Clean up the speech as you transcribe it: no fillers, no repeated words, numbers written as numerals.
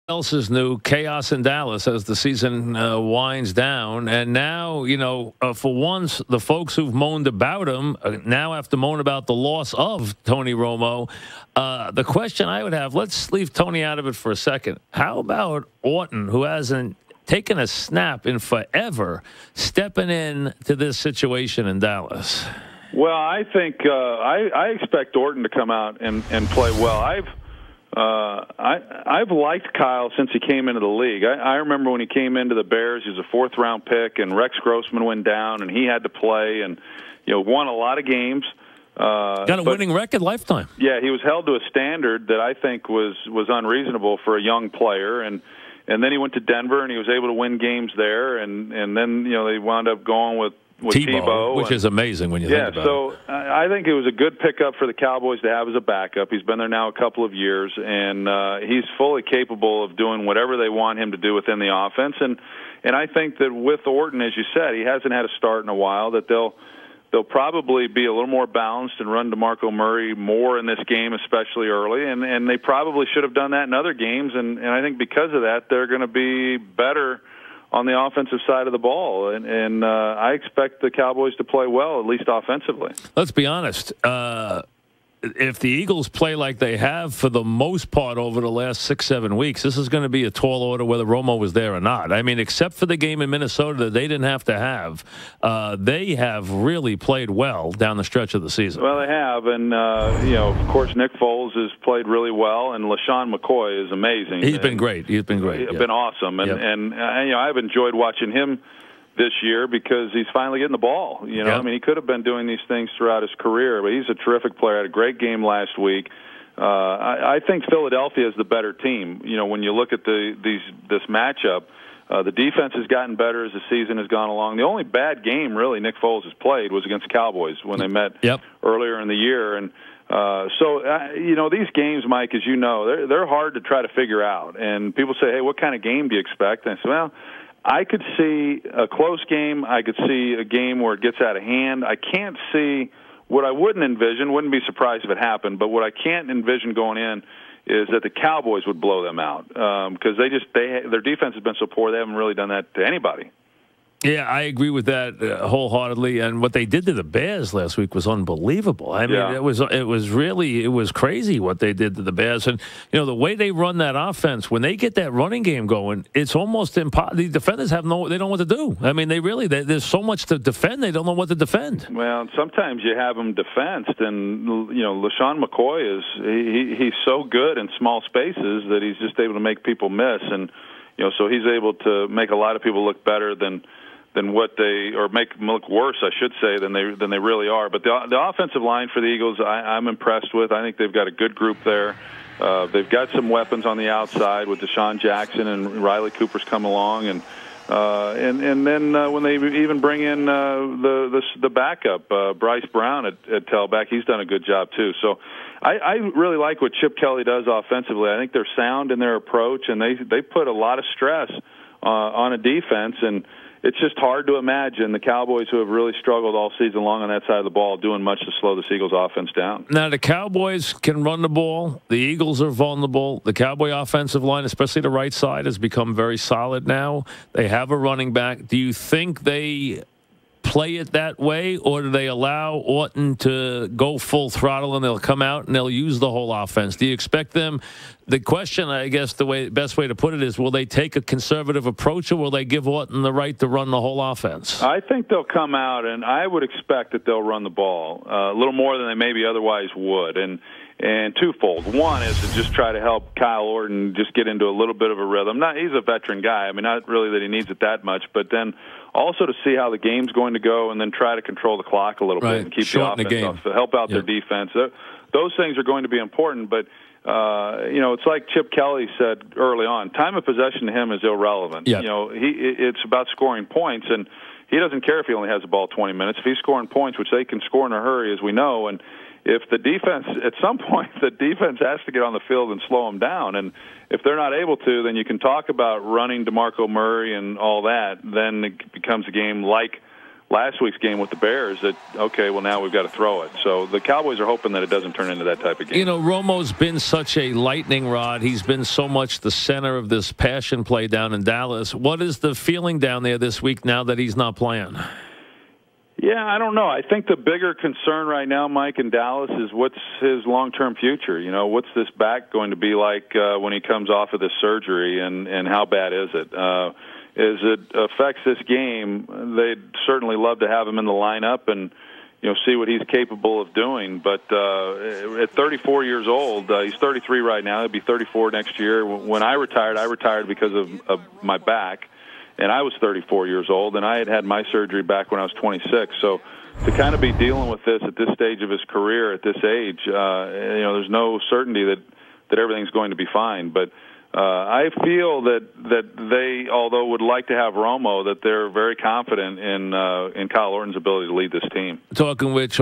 else is new? Chaos in Dallas as the season winds down. And now, for once, the folks who've moaned about him now have to moan about the loss of Tony Romo. The question I would have, let's leave Tony out of it for a second. How about Orton, who hasn't taken a snap in forever, stepping in to this situation in Dallas? Well, I think I expect Orton to come out and play well. I've liked Kyle since he came into the league. I remember when he came into the Bears, he was a fourth-round pick, and Rex Grossman went down, and he had to play, and won a lot of games. Got a winning record lifetime. Yeah, he was held to a standard that I think was unreasonable for a young player, and then he went to Denver, and he was able to win games there, and then they wound up going with Tebow, which is amazing when you think about it. So I think it was a good pickup for the Cowboys to have as a backup. He's been there now a couple of years, and he's fully capable of doing whatever they want him to do within the offense. And I think that with Orton, as you said, he hasn't had a start in a while, that they'll probably be a little more balanced and run DeMarco Murray more in this game, especially early. And they probably should have done that in other games. And I think because of that, they're going to be better on the offensive side of the ball, and I expect the Cowboys to play well, at least offensively. Let's be honest. If the Eagles play like they have for the most part over the last 6-7 weeks, this is going to be a tall order whether Romo was there or not. I mean, except for the game in Minnesota that they didn't have to have, they have really played well down the stretch of the season. Well, they have, and of course, Nick Foles has played really well, and LaShawn McCoy is amazing. He's been great. He's been awesome, and I've enjoyed watching him this year because he's finally getting the ball. I mean, he could have been doing these things throughout his career, but he's a terrific player. Had a great game last week. I think Philadelphia is the better team. When you look at this matchup, the defense has gotten better as the season has gone along. The only bad game, really, Nick Foles has played was against Cowboys when they met earlier in the year. And these games, Mike, as you know, they're hard to try to figure out. And people say, hey, what kind of game do you expect? And I say, well, I could see a close game. I could see a game where it gets out of hand. I can't see what I wouldn't envision, wouldn't be surprised if it happened, but what I can't envision going in is that the Cowboys would blow them out because their defense has been so poor, they haven't really done that to anybody. Yeah, I agree with that wholeheartedly. And what they did to the Bears last week was unbelievable. I mean, it was crazy what they did to the Bears. And the way they run that offense, when they get that running game going, it's almost impossible. The defenders they don't know what to do. I mean, there's so much to defend, they don't know what to defend. Well, sometimes you have them defensed, and LaShawn McCoy he's so good in small spaces that he's just able to make people miss, and so he's able to make a lot of people look better than make them look worse, I should say, than they really are. But the offensive line for the Eagles, I'm impressed with. I think they've got a good group there. They've got some weapons on the outside with Deshaun Jackson and Riley Cooper's come along, and then when they even bring in the backup, Bryce Brown at tailback, he's done a good job too. So I really like what Chip Kelly does offensively. I think they're sound in their approach, and they put a lot of stress on a defense, and it's just hard to imagine the Cowboys, who have really struggled all season long on that side of the ball, doing much to slow the Eagles' offense down. Now, the Cowboys can run the ball. The Eagles are vulnerable. The Cowboy offensive line, especially the right side, has become very solid now. They have a running back. Do you think they play it that way, or do they allow Orton to go full throttle and they'll come out and they'll use the whole offense? Do you expect them? The question, I guess, best way to put it is, will they take a conservative approach, or will they give Orton the right to run the whole offense? I think they'll come out, and I would expect that they'll run the ball a little more than they maybe otherwise would. And twofold. One is to just try to help Kyle Orton just get into a little bit of a rhythm. He's a veteran guy. I mean, not really that he needs it that much, but then also to see how the game's going to go, and then try to control the clock a little bit and keep Shorten the offense off, to help out their defense. Those things are going to be important, but it's like Chip Kelly said early on, time of possession to him is irrelevant. Yep. It's about scoring points, and he doesn't care if he only has the ball 20 minutes. If he's scoring points, which they can score in a hurry, as we know, and if the defense, at some point, the defense has to get on the field and slow them down. And if they're not able to, then you can talk about running DeMarco Murray and all that. Then it becomes a game like last week's game with the Bears that, okay, well, now we've got to throw it. So the Cowboys are hoping that it doesn't turn into that type of game. You know, Romo's been such a lightning rod. He's been so much the center of this passion play down in Dallas. What is the feeling down there this week now that he's not playing? Yeah, I don't know. I think the bigger concern right now, Mike, in Dallas is what's his long-term future. You know, what's this back going to be like when he comes off of this surgery, and how bad is it? As it affects this game, they'd certainly love to have him in the lineup and, you know, see what he's capable of doing. But at 34 years old, he's 33 right now. He'll be 34 next year. When I retired because of my back. And I was 34 years old, and I had my surgery back when I was 26. So to kind of be dealing with this at this stage of his career, at this age, you know, there's no certainty that everything's going to be fine. But I feel that they, although would like to have Romo, that they're very confident in Kyle Orton's ability to lead this team. Talking with